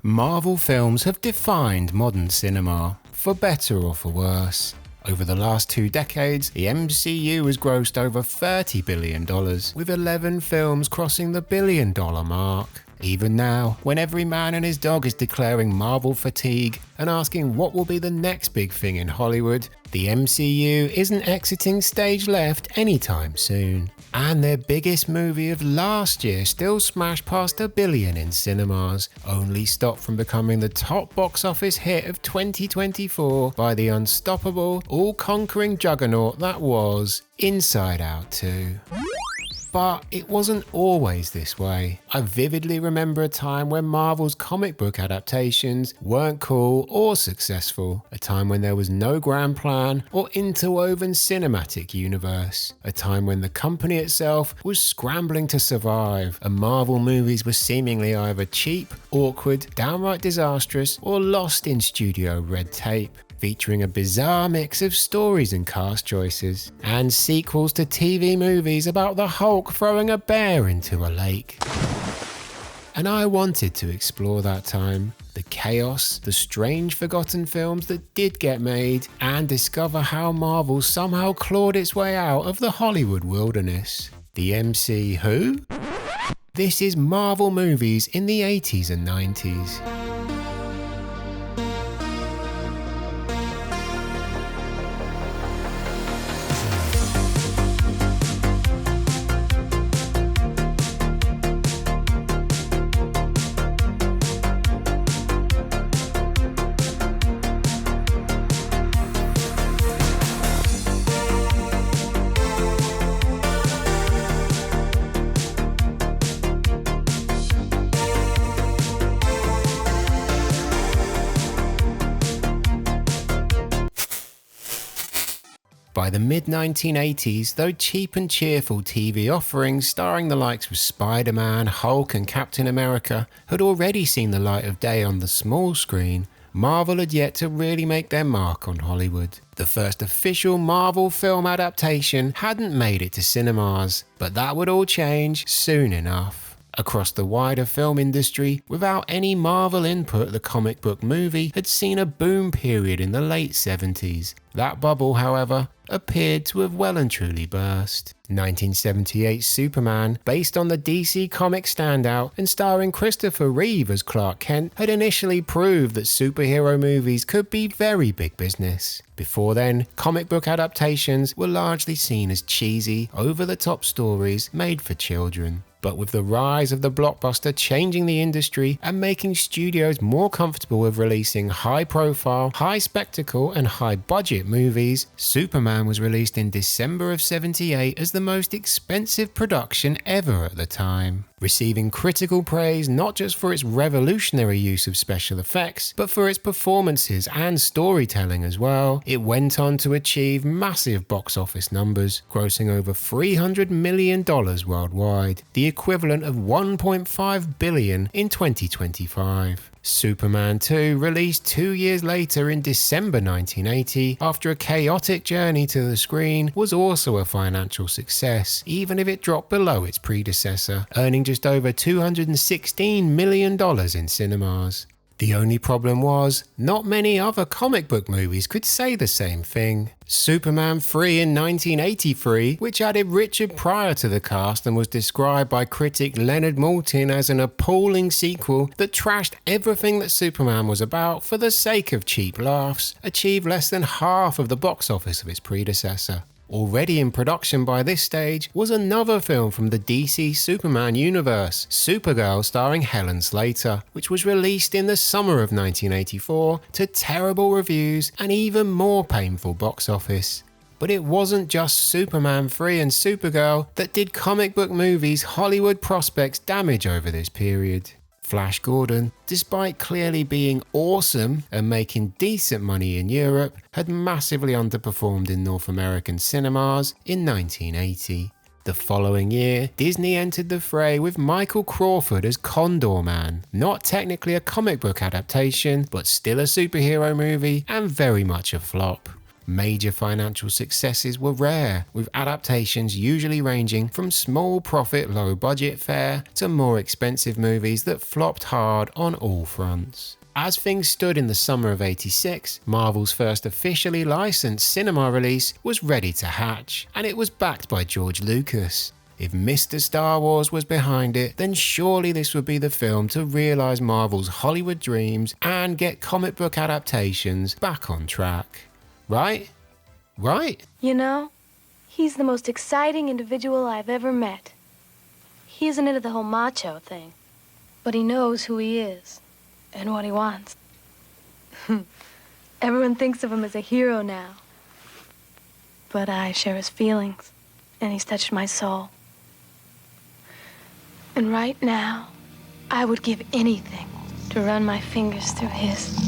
Marvel films have defined modern cinema, for better or for worse. Over the last 2 decades, the MCU has grossed over $30 billion, with 11 films crossing the $1 billion mark. Even now, when every man and his dog is declaring Marvel fatigue and asking what will be the next big thing in Hollywood, the MCU isn't exiting stage left anytime soon. And their biggest movie of last year still smashed past $1 billion in cinemas, only stopped from becoming the top box office hit of 2024 by the unstoppable, all-conquering juggernaut that was Inside Out 2. But it wasn't always this way. I vividly remember a time when Marvel's comic book adaptations weren't cool or successful, a time when there was no grand plan or interwoven cinematic universe, a time when the company itself was scrambling to survive, and Marvel movies were seemingly either cheap, awkward, downright disastrous, or lost in studio red tape, featuring a bizarre mix of stories and cast choices, and sequels to TV movies about the Hulk throwing a bear into a lake. And I wanted to explore that time, the chaos, the strange forgotten films that did get made, and discover how Marvel somehow clawed its way out of the Hollywood wilderness. The MCU? This is Marvel movies in the 80s and 90s. By the mid-1980s, though cheap and cheerful TV offerings starring the likes of Spider-Man, Hulk and Captain America had already seen the light of day on the small screen, Marvel had yet to really make their mark on Hollywood. The first official Marvel film adaptation hadn't made it to cinemas, but that would all change soon enough. Across the wider film industry, without any Marvel input, the comic book movie had seen a boom period in the late 70s. That bubble, however, appeared to have well and truly burst. 1978's Superman, based on the DC Comics standout and starring Christopher Reeve as Clark Kent, had initially proved that superhero movies could be very big business. Before then, comic book adaptations were largely seen as cheesy, over-the-top stories made for children. But with the rise of the blockbuster changing the industry and making studios more comfortable with releasing high-profile, high-spectacle and high-budget movies, Superman was released in December of '78 as the most expensive production ever at the time, receiving critical praise not just for its revolutionary use of special effects, but for its performances and storytelling as well. It went on to achieve massive box office numbers, grossing over $300 million worldwide, the equivalent of $1.5 billion in 2025. Superman 2, released 2 years later in December 1980, after a chaotic journey to the screen, was also a financial success, even if it dropped below its predecessor, earning just over $216 million in cinemas. The only problem was, not many other comic book movies could say the same thing. Superman 3 in 1983, which added Richard Pryor to the cast and was described by critic Leonard Maltin as an appalling sequel that trashed everything that Superman was about for the sake of cheap laughs, achieved less than half of the box office of its predecessor. Already in production by this stage was another film from the DC Superman universe, Supergirl starring Helen Slater, which was released in the summer of 1984 to terrible reviews and even more painful box office. But it wasn't just Superman 3 and Supergirl that did comic book movies' Hollywood prospects damage over this period. Flash Gordon, despite clearly being awesome and making decent money in Europe, had massively underperformed in North American cinemas in 1980. The following year, Disney entered the fray with Michael Crawford as Condor Man, not technically a comic book adaptation, but still a superhero movie and very much a flop. Major financial successes were rare, with adaptations usually ranging from small profit, low budget fare to more expensive movies that flopped hard on all fronts. As things stood in the summer of '86, Marvel's first officially licensed cinema release was ready to hatch, and it was backed by George Lucas. If Mr. Star Wars was behind it, then surely this would be the film to realise Marvel's Hollywood dreams and get comic book adaptations back on track. Right? Right? You know, he's the most exciting individual I've ever met. He isn't into the whole macho thing, but he knows who he is and what he wants. Everyone thinks of him as a hero now, but I share his feelings, and he's touched my soul. And right now, I would give anything to run my fingers through his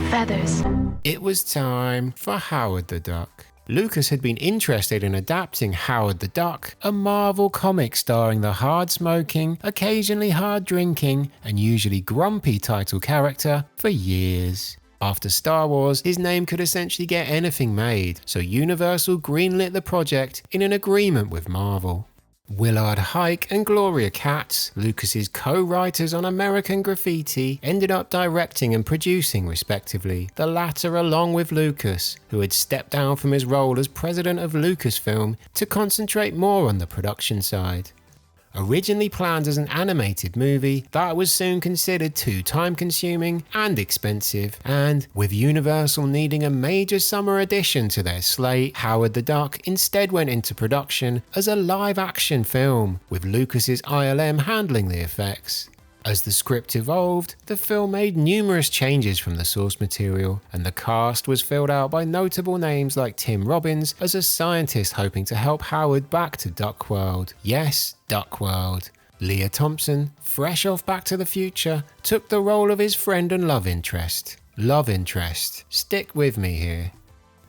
feathers. It was time for Howard the Duck. Lucas had been interested in adapting Howard the Duck, a Marvel comic starring the hard-smoking, occasionally hard-drinking, and usually grumpy title character for years. After Star Wars, his name could essentially get anything made, so Universal greenlit the project in an agreement with Marvel. Willard Huyck and Gloria Katz, Lucas's co-writers on American Graffiti, ended up directing and producing respectively, the latter along with Lucas, who had stepped down from his role as president of Lucasfilm to concentrate more on the production side. Originally planned as an animated movie, that was soon considered too time-consuming and expensive, and with Universal needing a major summer addition to their slate, Howard the Duck instead went into production as a live-action film, with Lucas's ILM handling the effects. As the script evolved, the film made numerous changes from the source material, and the cast was filled out by notable names like Tim Robbins as a scientist hoping to help Howard back to Duck World. Yes, Duck World. Leah Thompson, fresh off Back to the Future, took the role of his friend and love interest. Love interest. Stick with me here.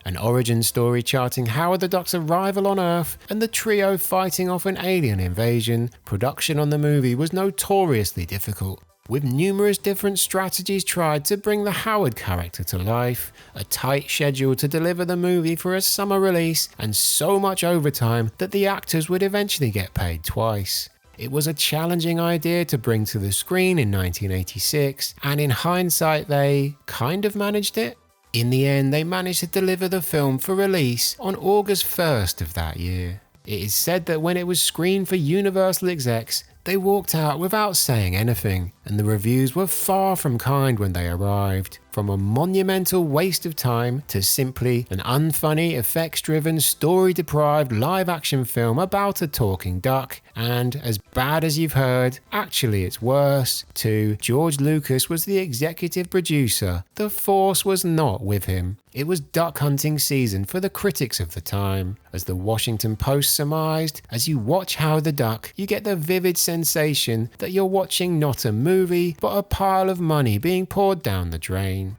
An origin story charting Howard the Duck's arrival on Earth and the trio fighting off an alien invasion, production on the movie was notoriously difficult, with numerous different strategies tried to bring the Howard character to life, a tight schedule to deliver the movie for a summer release, and so much overtime that the actors would eventually get paid twice. It was a challenging idea to bring to the screen in 1986, and in hindsight they kind of managed it. In the end, they managed to deliver the film for release on August 1st of that year. It is said that when it was screened for Universal execs, they walked out without saying anything, and the reviews were far from kind when they arrived. From a monumental waste of time to simply an unfunny, effects-driven, story-deprived live-action film about a talking duck, and as bad as you've heard, actually it's worse, to George Lucas was the executive producer. The force was not with him. It was duck hunting season for the critics of the time. As the Washington Post surmised, as you watch Howard the Duck, you get the vivid sensation that you're watching not a movie, but a pile of money being poured down the drain.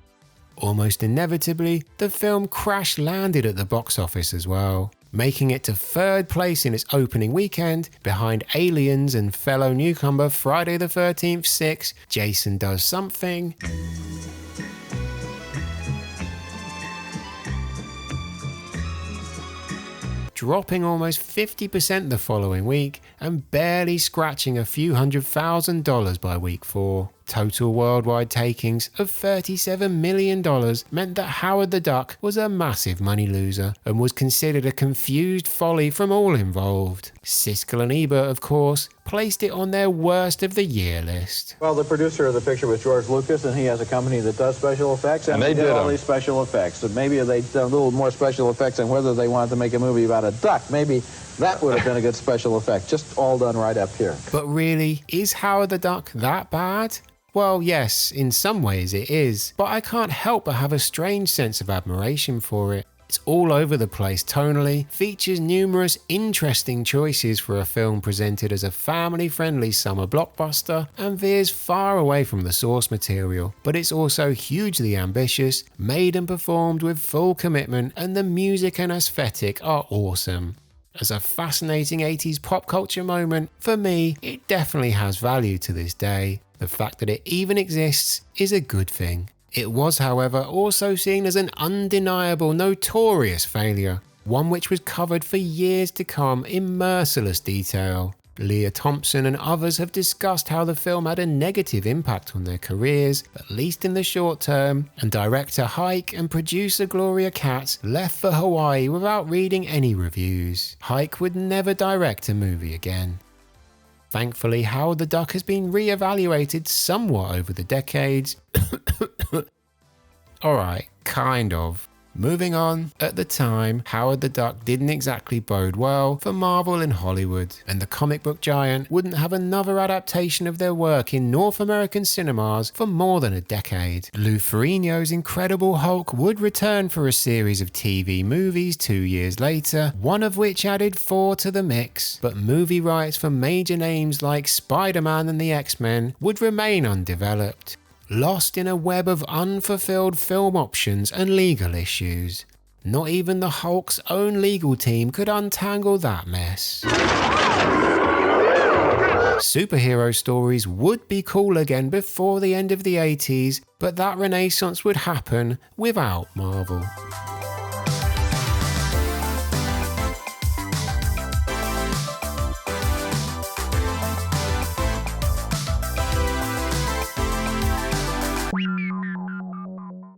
Almost inevitably, the film crash-landed at the box office as well, making it to third place in its opening weekend, behind Aliens and fellow newcomer Friday the 13th 6, Jason Does Something, dropping almost 50% the following week and barely scratching a few $100,000 by week 4. Total worldwide takings of $37 million meant that Howard the Duck was a massive money loser and was considered a confused folly from all involved. Siskel and Ebert, of course, placed it on their worst of the year list. Well, the producer of the picture was George Lucas, and he has a company that does special effects, and they did all these special effects. So maybe they did a little more special effects, and whether they wanted to make a movie about a duck, maybe that would have been a good special effect, just all done right up here. But really, is Howard the Duck that bad? Well, yes, in some ways it is, but I can't help but have a strange sense of admiration for it. It's all over the place tonally, features numerous interesting choices for a film presented as a family-friendly summer blockbuster, and veers far away from the source material, but it's also hugely ambitious, made and performed with full commitment, and the music and aesthetic are awesome. As a fascinating 80s pop culture moment, for me, it definitely has value to this day. The fact that it even exists is a good thing. It was, however, also seen as an undeniable, notorious failure, one which was covered for years to come in merciless detail. Leah Thompson and others have discussed how the film had a negative impact on their careers, at least in the short term, and director Hike and producer Gloria Katz left for Hawaii without reading any reviews. Hike would never direct a movie again. Thankfully, Howard the Duck has been re-evaluated somewhat over the decades. Alright, kind of. Moving on, at the time, Howard the Duck didn't exactly bode well for Marvel in Hollywood, and the comic book giant wouldn't have another adaptation of their work in North American cinemas for more than a decade. Lou Ferrigno's Incredible Hulk would return for a series of TV movies 2 years later, one of which added 4 to the mix, but movie rights for major names like Spider-Man and the X-Men would remain undeveloped, lost in a web of unfulfilled film options and legal issues. Not even the Hulk's own legal team could untangle that mess. Superhero stories would be cool again before the end of the 80s, but that renaissance would happen without Marvel.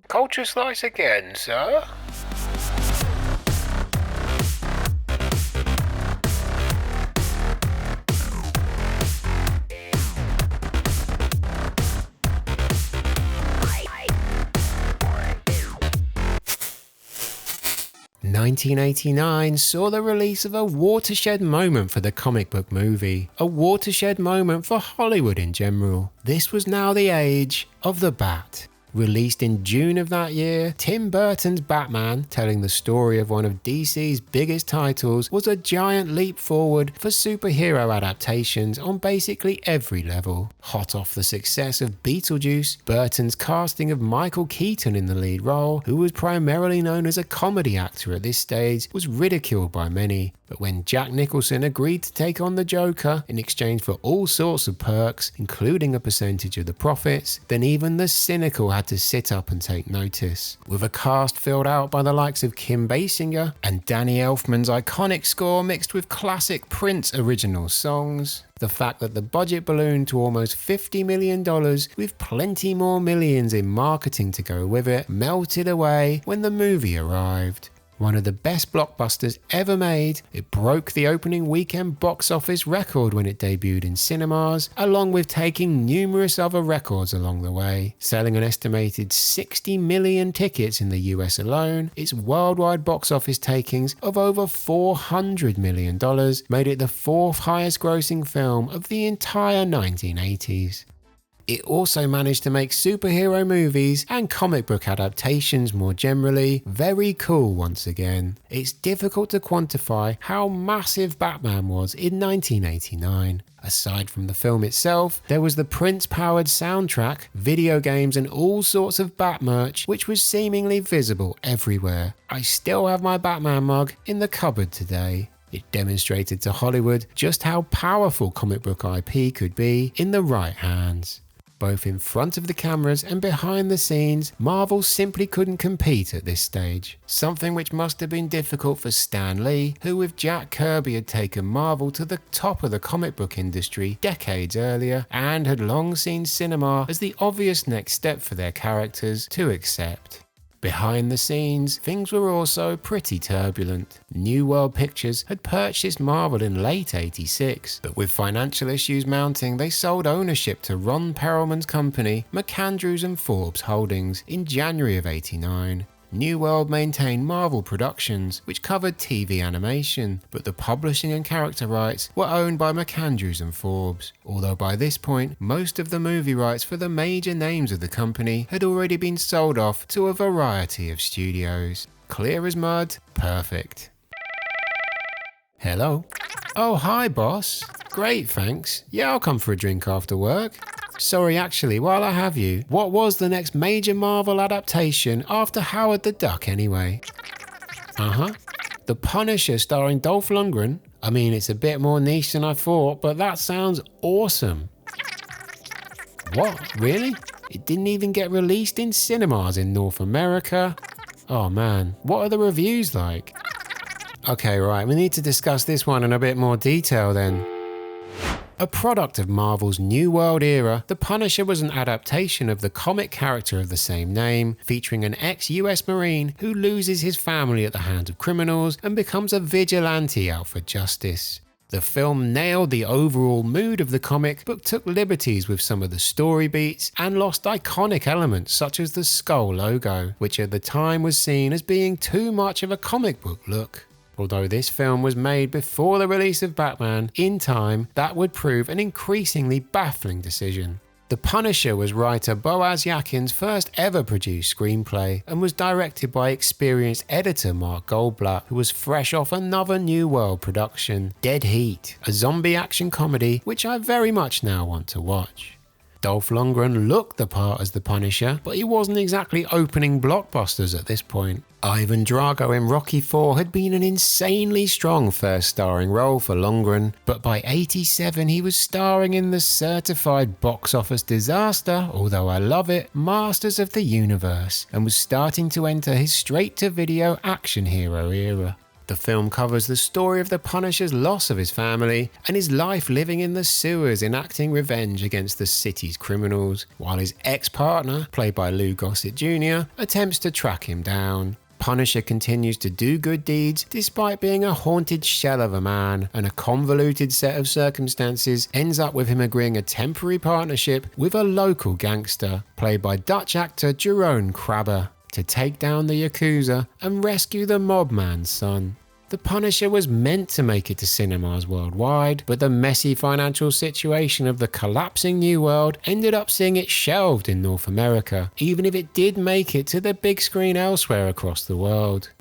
Culture slice again, sir? "1989 saw the release of a watershed moment for the comic book movie, a watershed moment for Hollywood in general. This was now the age of the Bat. Released in June of that year, Tim Burton's Batman, telling the story of one of DC's biggest titles, was a giant leap forward for superhero adaptations on basically every level. Hot off the success of Beetlejuice, Burton's casting of Michael Keaton in the lead role, who was primarily known as a comedy actor at this stage, was ridiculed by many. But when Jack Nicholson agreed to take on the Joker in exchange for all sorts of perks, including a percentage of the profits, then even the cynical had to sit up and take notice. With a cast filled out by the likes of Kim Basinger and Danny Elfman's iconic score mixed with classic Prince original songs, the fact that the budget ballooned to almost $50 million with plenty more millions in marketing to go with it melted away when the movie arrived. One of the best blockbusters ever made, it broke the opening weekend box office record when it debuted in cinemas, along with taking numerous other records along the way. Selling an estimated 60 million tickets in the US alone, its worldwide box office takings of over $400 million made it the 4th highest grossing film of the entire 1980s. It also managed to make superhero movies and comic book adaptations more generally very cool once again. It's difficult to quantify how massive Batman was in 1989. Aside from the film itself, there was the Prince-powered soundtrack, video games and all sorts of Bat merch which was seemingly visible everywhere. I still have my Batman mug in the cupboard today. It demonstrated to Hollywood just how powerful comic book IP could be in the right hands. Both in front of the cameras and behind the scenes, Marvel simply couldn't compete at this stage. Something which must have been difficult for Stan Lee, who with Jack Kirby had taken Marvel to the top of the comic book industry decades earlier and had long seen cinema as the obvious next step for their characters to accept. Behind the scenes, things were also pretty turbulent. New World Pictures had purchased Marvel in late '86, but with financial issues mounting, they sold ownership to Ron Perelman's company, McAndrews and Forbes Holdings, in January of '89. New World maintained Marvel Productions, which covered TV animation, but the publishing and character rights were owned by McAndrews and Forbes, although by this point, most of the movie rights for the major names of the company had already been sold off to a variety of studios. Clear as mud, perfect. Hello? Oh, hi boss. Great, thanks. Yeah, I'll come for a drink after work. Sorry, actually, while I have you, what was the next major Marvel adaptation after Howard the Duck anyway? The Punisher starring Dolph Lundgren. I mean, it's a bit more niche than I thought, but that sounds awesome. What? Really? It didn't even get released in cinemas in North America. Oh man, what are the reviews like? Okay, right, we need to discuss this one in a bit more detail then. A product of Marvel's New World era, The Punisher was an adaptation of the comic character of the same name, featuring an ex-US Marine who loses his family at the hands of criminals and becomes a vigilante out for justice. The film nailed the overall mood of the comic, but took liberties with some of the story beats and lost iconic elements such as the skull logo, which at the time was seen as being too much of a comic book look. Although this film was made before the release of Batman, in time, that would prove an increasingly baffling decision. The Punisher was writer Boaz Yakin's first ever produced screenplay and was directed by experienced editor Mark Goldblatt, who was fresh off another New World production, Dead Heat, a zombie action comedy which I very much now want to watch. Dolph Lundgren looked the part as the Punisher, but he wasn't exactly opening blockbusters at this point. Ivan Drago in Rocky IV had been an insanely strong first starring role for Lundgren, but by '87 he was starring in the certified box office disaster, although I love it, Masters of the Universe, and was starting to enter his straight-to-video action hero era. The film covers the story of the Punisher's loss of his family and his life living in the sewers enacting revenge against the city's criminals, while his ex-partner, played by Lou Gossett Jr., attempts to track him down. Punisher continues to do good deeds despite being a haunted shell of a man, and a convoluted set of circumstances ends up with him agreeing a temporary partnership with a local gangster, played by Dutch actor Jeroen Krabbe, to take down the Yakuza and rescue the mob man's son. The Punisher was meant to make it to cinemas worldwide, but the messy financial situation of the collapsing New World ended up seeing it shelved in North America, even if it did make it to the big screen elsewhere across the world.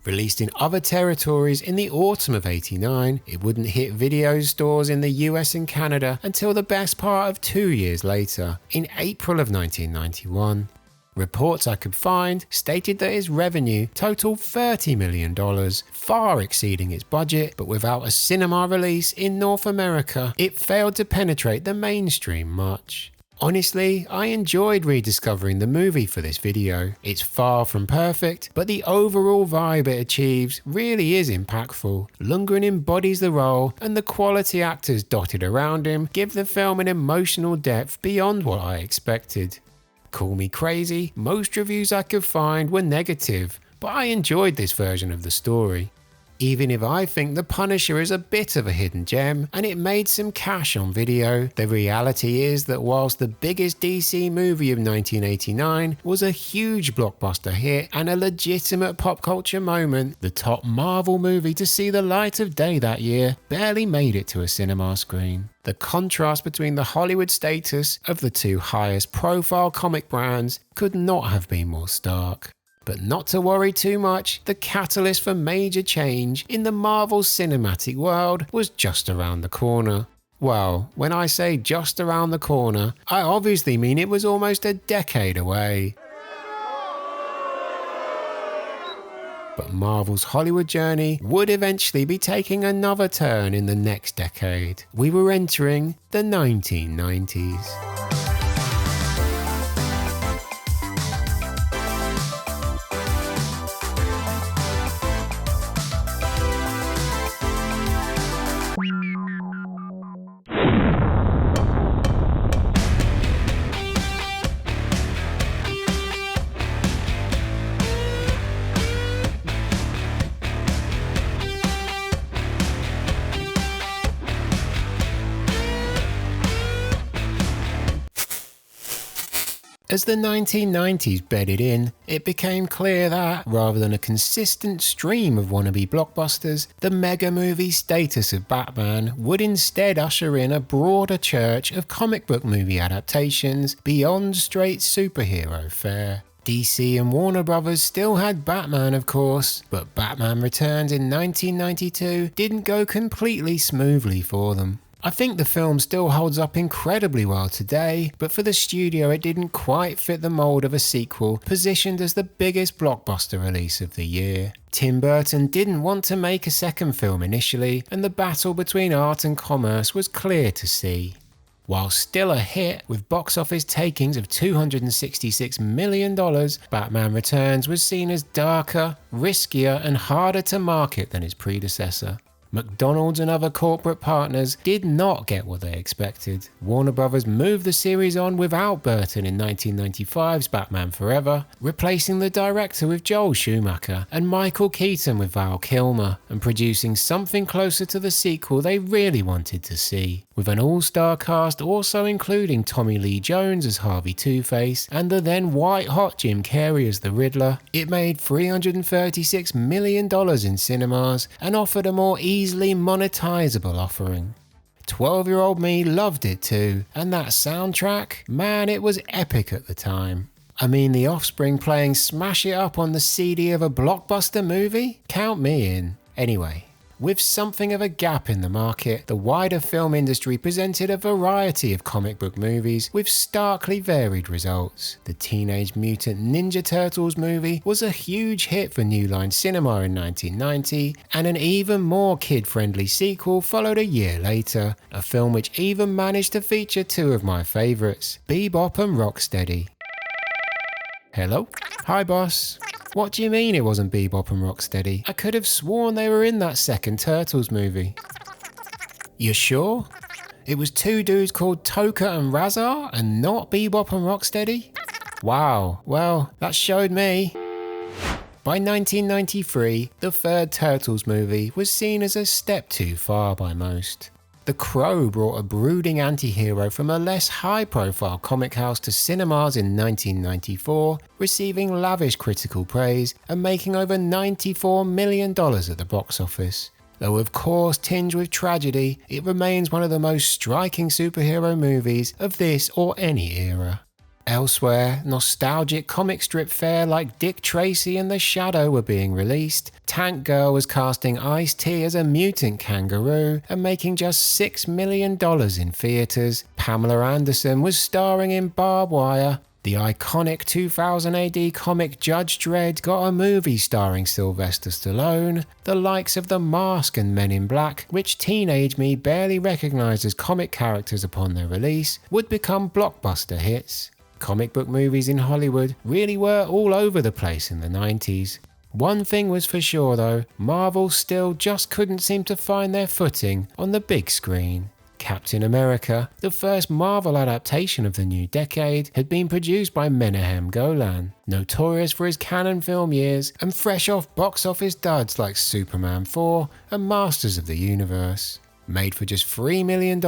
Released in other territories in the autumn of '89, it wouldn't hit video stores in the US and Canada until the best part of 2 years later, in April of 1991. Reports I could find stated that its revenue totaled $30 million, far exceeding its budget, but without a cinema release in North America, it failed to penetrate the mainstream much. Honestly, I enjoyed rediscovering the movie for this video. It's far from perfect, but the overall vibe it achieves really is impactful. Lundgren embodies the role, and the quality actors dotted around him give the film an emotional depth beyond what I expected. Call me crazy, most reviews I could find were negative, but I enjoyed this version of the story. Even if I think The Punisher is a bit of a hidden gem and it made some cash on video, the reality is that whilst the biggest DC movie of 1989 was a huge blockbuster hit and a legitimate pop culture moment, the top Marvel movie to see the light of day that year barely made it to a cinema screen. The contrast between the Hollywood status of the two highest profile comic brands could not have been more stark. But not to worry too much, the catalyst for major change in the Marvel cinematic world was just around the corner. Well, when I say just around the corner, I obviously mean it was almost a decade away. But Marvel's Hollywood journey would eventually be taking another turn in the next decade. We were entering the 1990s. As the 1990s bedded in, it became clear that, rather than a consistent stream of wannabe blockbusters, the mega movie status of Batman would instead usher in a broader church of comic book movie adaptations beyond straight superhero fare. DC and Warner Brothers still had Batman, of course, but Batman Returns in 1992 didn't go completely smoothly for them. I think the film still holds up incredibly well today, but for the studio it didn't quite fit the mold of a sequel positioned as the biggest blockbuster release of the year. Tim Burton didn't want to make a second film initially, and the battle between art and commerce was clear to see. While still a hit, with box office takings of $266 million, Batman Returns was seen as darker, riskier, and harder to market than its predecessor. McDonald's and other corporate partners did not get what they expected. Warner Brothers moved the series on without Burton in 1995's Batman Forever, replacing the director with Joel Schumacher and Michael Keaton with Val Kilmer, and producing something closer to the sequel they really wanted to see. With an all-star cast also including Tommy Lee Jones as Harvey Two-Face and the then white-hot Jim Carrey as the Riddler, it made $336 million in cinemas and offered a more easily monetizable offering. 12-year-old me loved it too, and that soundtrack, man, it was epic at the time. I mean, The Offspring playing Smash It Up on the CD of a blockbuster movie? Count me in. Anyway, with something of a gap in the market, the wider film industry presented a variety of comic book movies with starkly varied results. The Teenage Mutant Ninja Turtles movie was a huge hit for New Line Cinema in 1990, and an even more kid-friendly sequel followed a year later, a film which even managed to feature two of my favourites, Bebop and Rocksteady. Hello? Hi, boss. What do you mean it wasn't Bebop and Rocksteady? I could have sworn they were in that second Turtles movie. You sure? It was two dudes called Toka and Razar and not Bebop and Rocksteady? Wow, well, that showed me. By 1993, the third Turtles movie was seen as a step too far by most. The Crow brought a brooding anti-hero from a less high-profile comic house to cinemas in 1994, receiving lavish critical praise and making over $94 million at the box office. Though of course tinged with tragedy, it remains one of the most striking superhero movies of this or any era. Elsewhere, nostalgic comic strip fare like Dick Tracy and The Shadow were being released, Tank Girl was casting Ice-T as a mutant kangaroo and making just $6 million in theatres, Pamela Anderson was starring in Barbed Wire, the iconic 2000 AD comic Judge Dredd got a movie starring Sylvester Stallone, the likes of The Mask and Men in Black, which teenage me barely recognised as comic characters upon their release, would become blockbuster hits. Comic book movies in Hollywood really were all over the place in the 90s. One thing was for sure though, Marvel still just couldn't seem to find their footing on the big screen. Captain America, the first Marvel adaptation of the new decade, had been produced by Menahem Golan, notorious for his canon film years and fresh off box office duds like Superman 4 and Masters of the Universe. Made for just $3 million,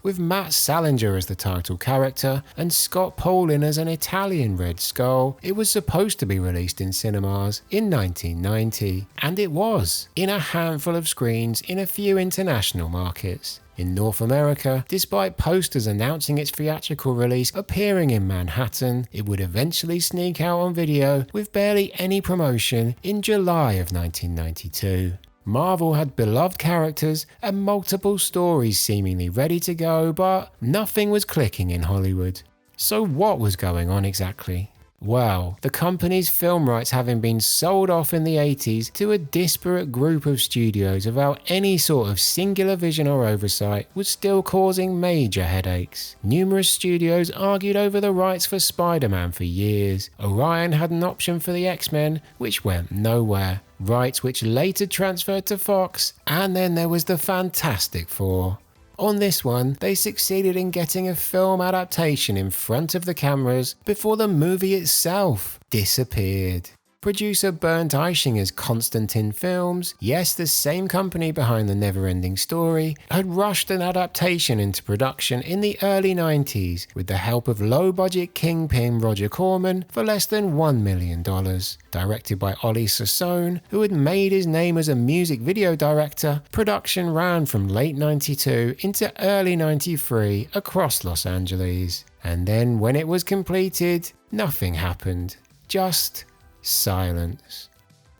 with Matt Salinger as the title character and Scott Paulin as an Italian Red Skull, it was supposed to be released in cinemas in 1990. And it was, in a handful of screens in a few international markets. In North America, despite posters announcing its theatrical release appearing in Manhattan, it would eventually sneak out on video with barely any promotion in July of 1992. Marvel had beloved characters and multiple stories seemingly ready to go, but nothing was clicking in Hollywood. So what was going on exactly? Well, the company's film rights having been sold off in the 80s to a disparate group of studios without any sort of singular vision or oversight was still causing major headaches. Numerous studios argued over the rights for Spider-Man for years. Orion had an option for the X-Men, which went nowhere. Rights which later transferred to Fox, and then there was the Fantastic Four. On this one, they succeeded in getting a film adaptation in front of the cameras before the movie itself disappeared. Producer Bernd Eichinger's Constantin Films, yes, the same company behind The Neverending Story, had rushed an adaptation into production in the early 90s with the help of low-budget kingpin Roger Corman for less than $1 million. Directed by Ollie Sassone, who had made his name as a music video director, production ran from late 92 into early 93 across Los Angeles. And then when it was completed, nothing happened. Just silence.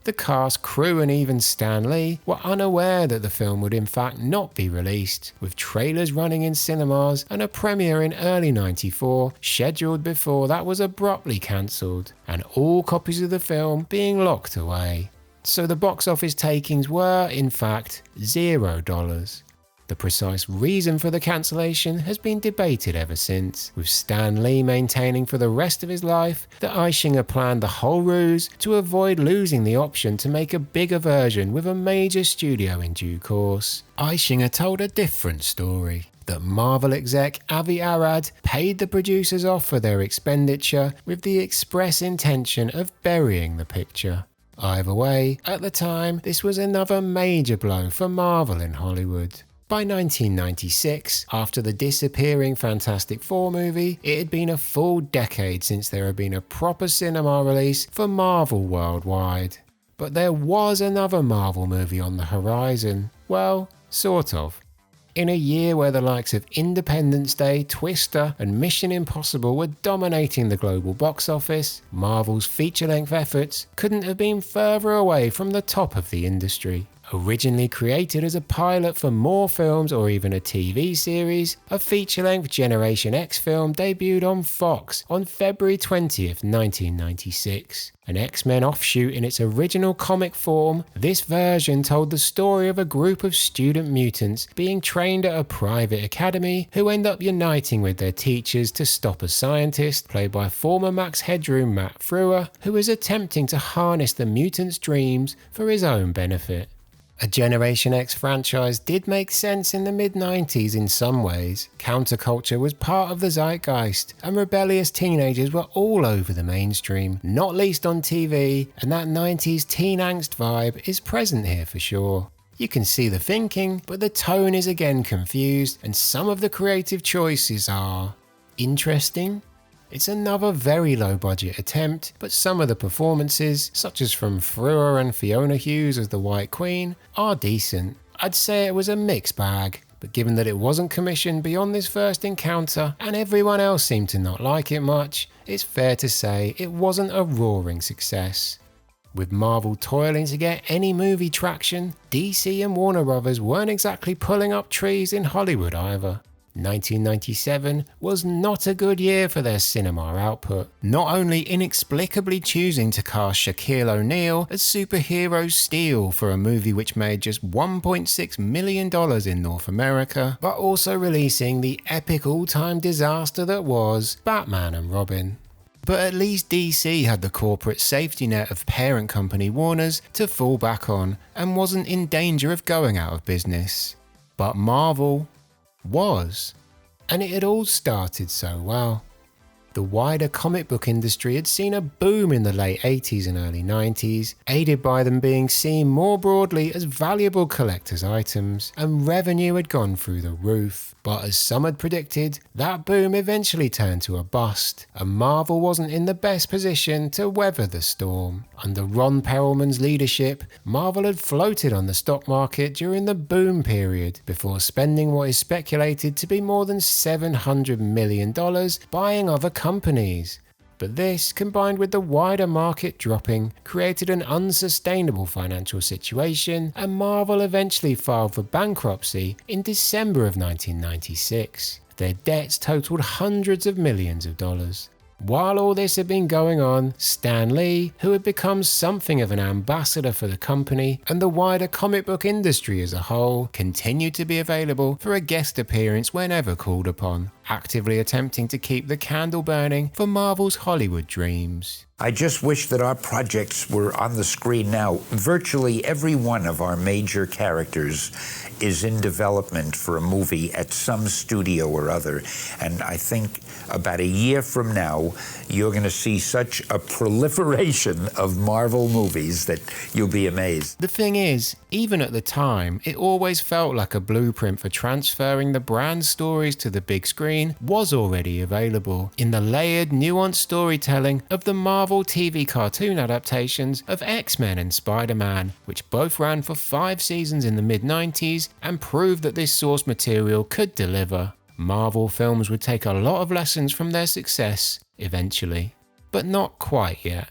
The cast, crew and even Stan Lee were unaware that the film would in fact not be released, with trailers running in cinemas and a premiere in early 94 scheduled before that was abruptly cancelled, and all copies of the film being locked away. So the box office takings were, in fact, $0. The precise reason for the cancellation has been debated ever since, with Stan Lee maintaining for the rest of his life that Eischinger planned the whole ruse to avoid losing the option to make a bigger version with a major studio in due course. Eischinger told a different story, that Marvel exec Avi Arad paid the producers off for their expenditure with the express intention of burying the picture. Either way, at the time, this was another major blow for Marvel in Hollywood. By 1996, after the disappearing Fantastic Four movie, it had been a full decade since there had been a proper cinema release for Marvel worldwide. But there was another Marvel movie on the horizon. Well, sort of. In a year where the likes of Independence Day, Twister, and Mission Impossible were dominating the global box office, Marvel's feature-length efforts couldn't have been further away from the top of the industry. Originally created as a pilot for more films or even a TV series, a feature-length Generation X film debuted on Fox on February 20th, 1996. An X-Men offshoot in its original comic form, this version told the story of a group of student mutants being trained at a private academy who end up uniting with their teachers to stop a scientist, played by former Max Headroom Matt Frewer, who is attempting to harness the mutants' dreams for his own benefit. A Generation X franchise did make sense in the mid-90s in some ways. Counterculture was part of the zeitgeist, and rebellious teenagers were all over the mainstream, not least on TV, and that 90s teen angst vibe is present here for sure. You can see the thinking, but the tone is again confused, and some of the creative choices are interesting. It's another very low-budget attempt, but some of the performances, such as from Frewer and Fiona Hughes as the White Queen, are decent. I'd say it was a mixed bag, but given that it wasn't commissioned beyond this first encounter and everyone else seemed to not like it much, it's fair to say it wasn't a roaring success. With Marvel toiling to get any movie traction, DC and Warner Brothers weren't exactly pulling up trees in Hollywood either. 1997 was not a good year for their cinema output, not only inexplicably choosing to cast Shaquille O'Neal as superhero Steel for a movie which made just $1.6 million in North America, but also releasing the epic all-time disaster that was Batman and Robin. But at least DC had the corporate safety net of parent company Warner's to fall back on and wasn't in danger of going out of business. But Marvel was, and it had all started so well. The wider comic book industry had seen a boom in the late 80s and early 90s, aided by them being seen more broadly as valuable collector's items, and revenue had gone through the roof. But as some had predicted, that boom eventually turned to a bust, and Marvel wasn't in the best position to weather the storm. Under Ron Perlman's leadership, Marvel had floated on the stock market during the boom period, before spending what is speculated to be more than $700 million buying other companies. But this, combined with the wider market dropping, created an unsustainable financial situation, and Marvel eventually filed for bankruptcy in December of 1996. Their debts totaled hundreds of millions of dollars. While all this had been going on, Stan Lee, who had become something of an ambassador for the company and the wider comic book industry as a whole, continued to be available for a guest appearance whenever called upon, actively attempting to keep the candle burning for Marvel's Hollywood dreams. I just wish that our projects were on the screen now. Virtually every one of our major characters is in development for a movie at some studio or other. And I think about a year from now, you're going to see such a proliferation of Marvel movies that you'll be amazed. The thing is, even at the time, it always felt like a blueprint for transferring the brand stories to the big screen was already available in the layered, nuanced storytelling of the Marvel TV cartoon adaptations of X-Men and Spider-Man, which both ran for 5 seasons in the mid-90s and proved that this source material could deliver. Marvel films would take a lot of lessons from their success, eventually, but not quite yet.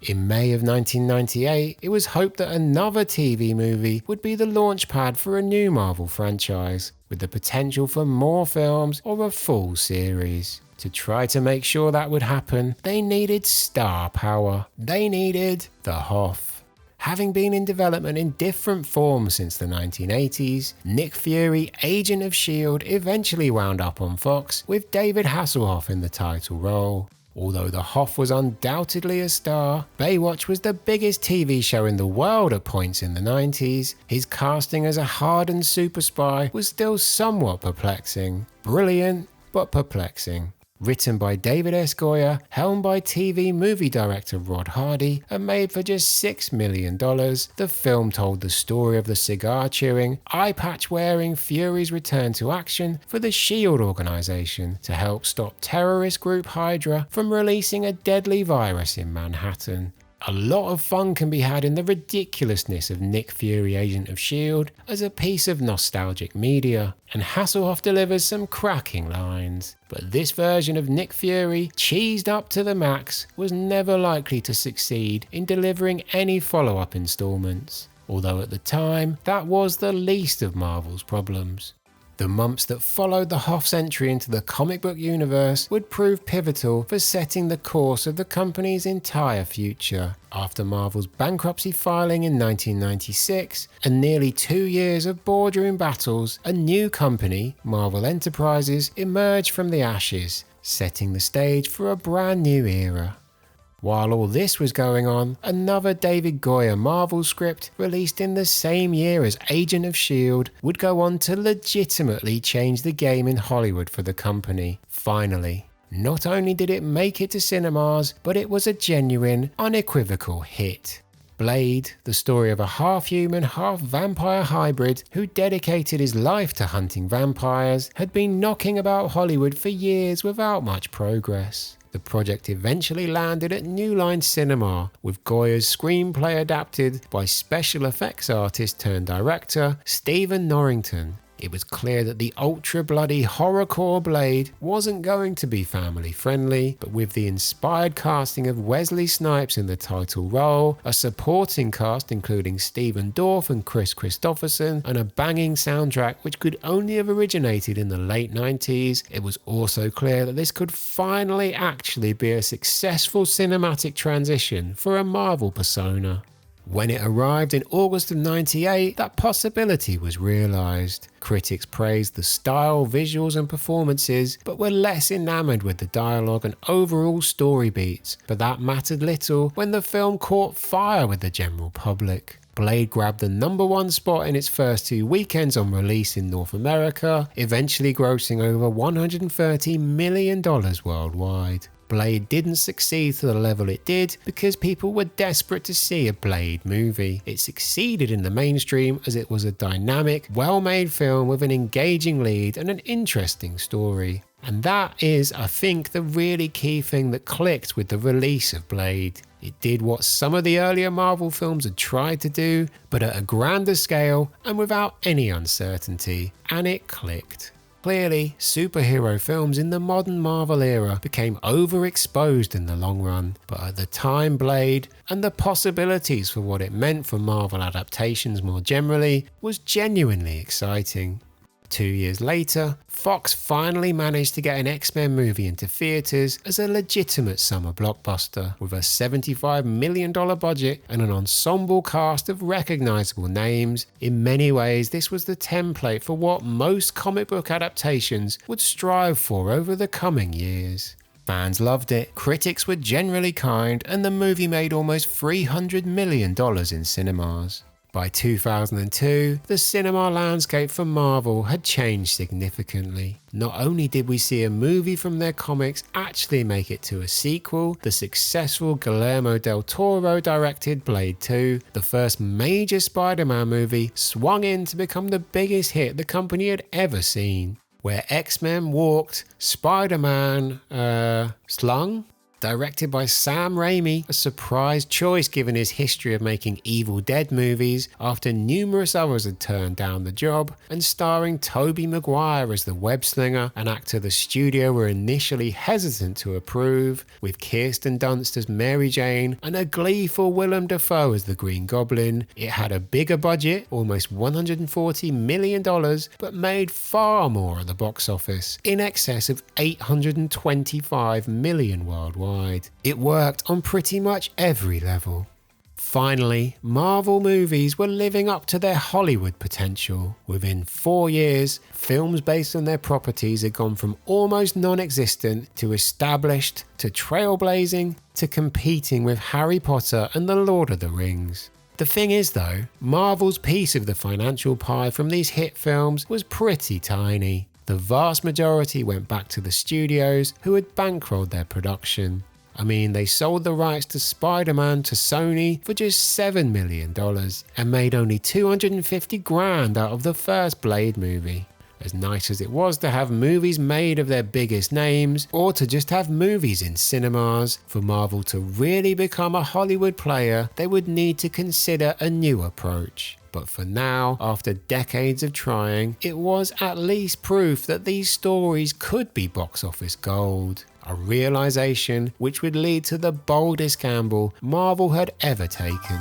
In May of 1998, it was hoped that another TV movie would be the launchpad for a new Marvel franchise, with the potential for more films or a full series. To try to make sure that would happen, they needed star power. They needed the Hoff. Having been in development in different forms since the 1980s, Nick Fury, Agent of S.H.I.E.L.D. eventually wound up on Fox with David Hasselhoff in the title role. Although the Hoff was undoubtedly a star, Baywatch was the biggest TV show in the world at points in the 90s, his casting as a hardened super spy was still somewhat perplexing. Brilliant, but perplexing. Written by David S. Goyer, helmed by TV movie director Rod Hardy, and made for just $6 million, the film told the story of the cigar-chewing, eye-patch-wearing Fury's return to action for the S.H.I.E.L.D. organization to help stop terrorist group Hydra from releasing a deadly virus in Manhattan. A lot of fun can be had in the ridiculousness of Nick Fury, Agent of S.H.I.E.L.D. as a piece of nostalgic media, and Hasselhoff delivers some cracking lines. But this version of Nick Fury, cheesed up to the max, was never likely to succeed in delivering any follow-up installments, although at the time, that was the least of Marvel's problems. The months that followed the Hoff's entry into the comic book universe would prove pivotal for setting the course of the company's entire future. After Marvel's bankruptcy filing in 1996 and nearly 2 years of boardroom battles, a new company, Marvel Enterprises, emerged from the ashes, setting the stage for a brand new era. While all this was going on, another David Goyer Marvel script released in the same year as Agent of S.H.I.E.L.D. would go on to legitimately change the game in Hollywood for the company. Finally, not only did it make it to cinemas, but it was a genuine, unequivocal hit. Blade, the story of a half-human, half-vampire hybrid who dedicated his life to hunting vampires, had been knocking about Hollywood for years without much progress. The project eventually landed at New Line Cinema, with Goyer's screenplay adapted by special effects artist turned director Stephen Norrington. It was clear that the ultra-bloody horrorcore Blade wasn't going to be family-friendly, but with the inspired casting of Wesley Snipes in the title role, a supporting cast including Stephen Dorff and Chris Christopherson, and a banging soundtrack which could only have originated in the late 90s, it was also clear that this could finally actually be a successful cinematic transition for a Marvel persona. When it arrived in August of '98, that possibility was realised. Critics praised the style, visuals and performances, but were less enamoured with the dialogue and overall story beats, but that mattered little when the film caught fire with the general public. Blade grabbed the #1 spot in its first 2 weekends on release in North America, eventually grossing over $130 million worldwide. Blade didn't succeed to the level it did because people were desperate to see a Blade movie. It succeeded in the mainstream as it was a dynamic, well-made film with an engaging lead and an interesting story. And that is, I think, the really key thing that clicked with the release of Blade. It did what some of the earlier Marvel films had tried to do, but at a grander scale and without any uncertainty, and it clicked. Clearly, superhero films in the modern Marvel era became overexposed in the long run, but at the time Blade, and the possibilities for what it meant for Marvel adaptations more generally, was genuinely exciting. 2 years later, Fox finally managed to get an X-Men movie into theatres as a legitimate summer blockbuster, with a $75 million budget and an ensemble cast of recognisable names. In many ways, this was the template for what most comic book adaptations would strive for over the coming years. Fans loved it, critics were generally kind, and the movie made almost $300 million in cinemas. By 2002, the cinema landscape for Marvel had changed significantly. Not only did we see a movie from their comics actually make it to a sequel, the successful Guillermo del Toro directed Blade 2, the first major Spider-Man movie, swung in to become the biggest hit the company had ever seen. Where X-Men walked, Spider-Man, slung? Directed by Sam Raimi, a surprise choice given his history of making Evil Dead movies after numerous others had turned down the job, and starring Tobey Maguire as the web-slinger, an actor the studio were initially hesitant to approve, with Kirsten Dunst as Mary Jane and a gleeful Willem Dafoe as the Green Goblin. It had a bigger budget, almost $140 million, but made far more at the box office, in excess of $825 million worldwide. It worked on pretty much every level. Finally, Marvel movies were living up to their Hollywood potential. Within 4 years, films based on their properties had gone from almost non-existent to established to trailblazing to competing with Harry Potter and The Lord of the Rings. The thing is though, Marvel's piece of the financial pie from these hit films was pretty tiny. The vast majority went back to the studios who had bankrolled their production. I mean, they sold the rights to Spider-Man to Sony for just $7 million and made only $250,000 out of the first Blade movie. As nice as it was to have movies made of their biggest names, or to just have movies in cinemas, for Marvel to really become a Hollywood player, they would need to consider a new approach. But for now, after decades of trying, it was at least proof that these stories could be box office gold. A realization which would lead to the boldest gamble Marvel had ever taken.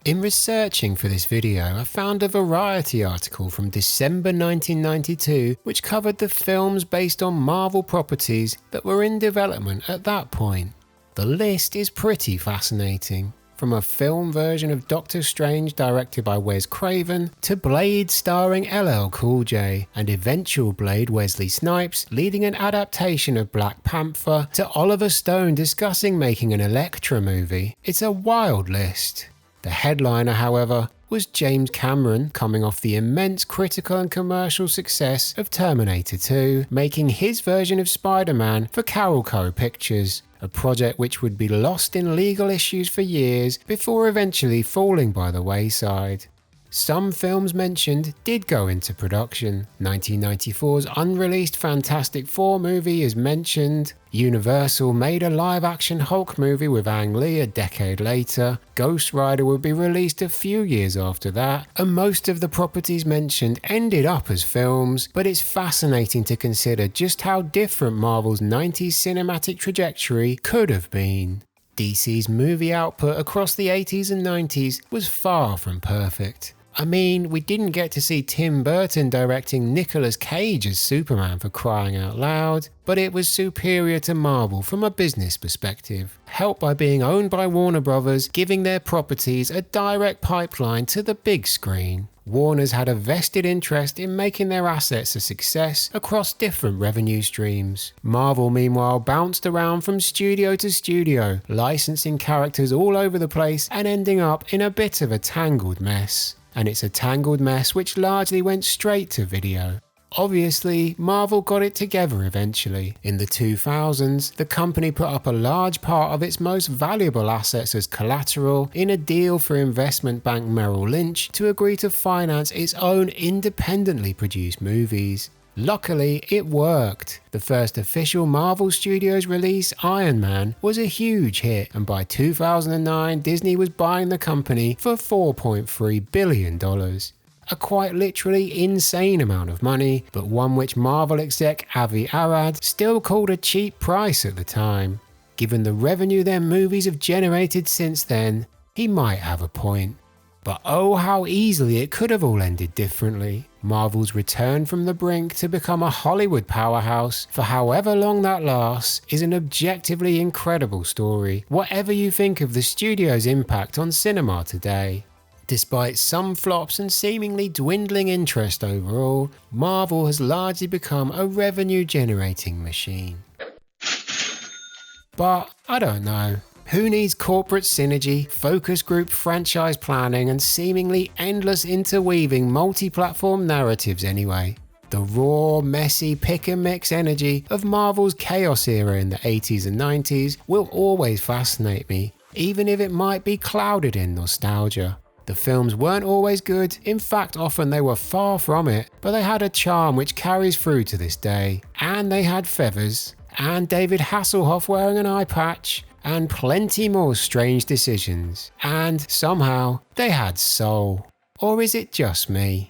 In researching for this video, I found a Variety article from December 1992 which covered the films based on Marvel properties that were in development at that point. The list is pretty fascinating. From a film version of Doctor Strange directed by Wes Craven, to Blade starring LL Cool J, and eventual Blade Wesley Snipes leading an adaptation of Black Panther, to Oliver Stone discussing making an Elektra movie. It's a wild list. The headliner, however, was James Cameron, coming off the immense critical and commercial success of Terminator 2, making his version of Spider-Man for Carolco Pictures, a project which would be lost in legal issues for years before eventually falling by the wayside. Some films mentioned did go into production. 1994's unreleased Fantastic Four movie is mentioned. Universal made a live-action Hulk movie with Ang Lee a decade later. Ghost Rider would be released a few years after that, and most of the properties mentioned ended up as films, but it's fascinating to consider just how different Marvel's 90s cinematic trajectory could have been. DC's movie output across the 80s and 90s was far from perfect. I mean, we didn't get to see Tim Burton directing Nicolas Cage as Superman for crying out loud, but it was superior to Marvel from a business perspective, helped by being owned by Warner Brothers, giving their properties a direct pipeline to the big screen. Warner's had a vested interest in making their assets a success across different revenue streams. Marvel, meanwhile, bounced around from studio to studio, licensing characters all over the place and ending up in a bit of a tangled mess. And it's a tangled mess which largely went straight to video. Obviously, Marvel got it together eventually. In the 2000s, the company put up a large part of its most valuable assets as collateral in a deal for investment bank Merrill Lynch to agree to finance its own independently produced movies. Luckily, it worked. The first official Marvel Studios release, Iron Man, was a huge hit, and by 2009, Disney was buying the company for $4.3 billion. A quite literally insane amount of money, but one which Marvel exec Avi Arad still called a cheap price at the time. Given the revenue their movies have generated since then, he might have a point. But oh, how easily it could have all ended differently. Marvel's return from the brink to become a Hollywood powerhouse for however long that lasts is an objectively incredible story, whatever you think of the studio's impact on cinema today. Despite some flops and seemingly dwindling interest overall, Marvel has largely become a revenue-generating machine. But I don't know. Who needs corporate synergy, focus group franchise planning, and seemingly endless interweaving multi-platform narratives anyway? The raw, messy, pick-and-mix energy of Marvel's chaos era in the 80s and 90s will always fascinate me, even if it might be clouded in nostalgia. The films weren't always good, in fact often they were far from it, but they had a charm which carries through to this day. And they had feathers, and David Hasselhoff wearing an eye patch, and plenty more strange decisions. And somehow, they had soul. Or is it just me?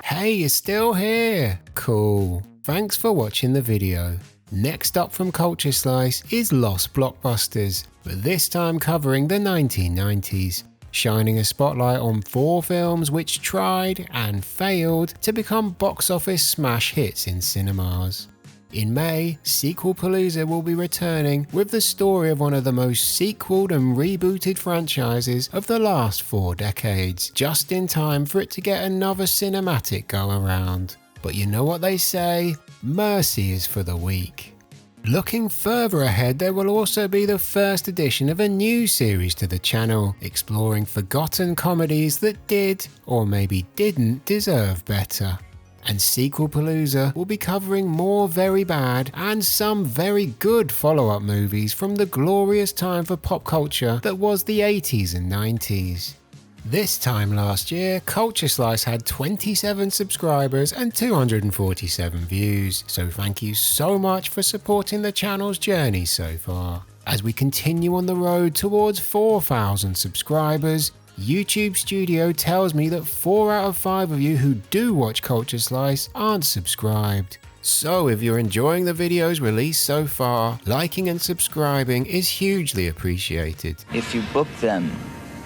Hey, you're still here. Cool. Thanks for watching the video. Next up from Culture Slice is Lost Blockbusters, but this time covering the 1990s, shining a spotlight on 4 films which tried and failed to become box office smash hits in cinemas. In May, Sequel-Palooza will be returning with the story of one of the most sequeled and rebooted franchises of the last 4 decades, just in time for it to get another cinematic go around. But you know what they say, mercy is for the weak. Looking further ahead, there will also be the first edition of a new series to the channel, exploring forgotten comedies that did, or maybe didn't, deserve better. And Sequel-Palooza will be covering more very bad and some very good follow-up movies from the glorious time for pop culture that was the 80s and 90s. This time last year, Culture Slice had 27 subscribers and 247 views, so thank you so much for supporting the channel's journey so far. As we continue on the road towards 4,000 subscribers, YouTube Studio tells me that 4 out of 5 of you who do watch Culture Slice aren't subscribed. So if you're enjoying the videos released so far, liking and subscribing is hugely appreciated. If you book them,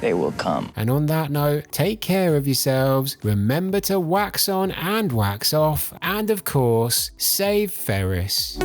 they will come. And on that note, take care of yourselves, remember to wax on and wax off, and of course, save Ferris.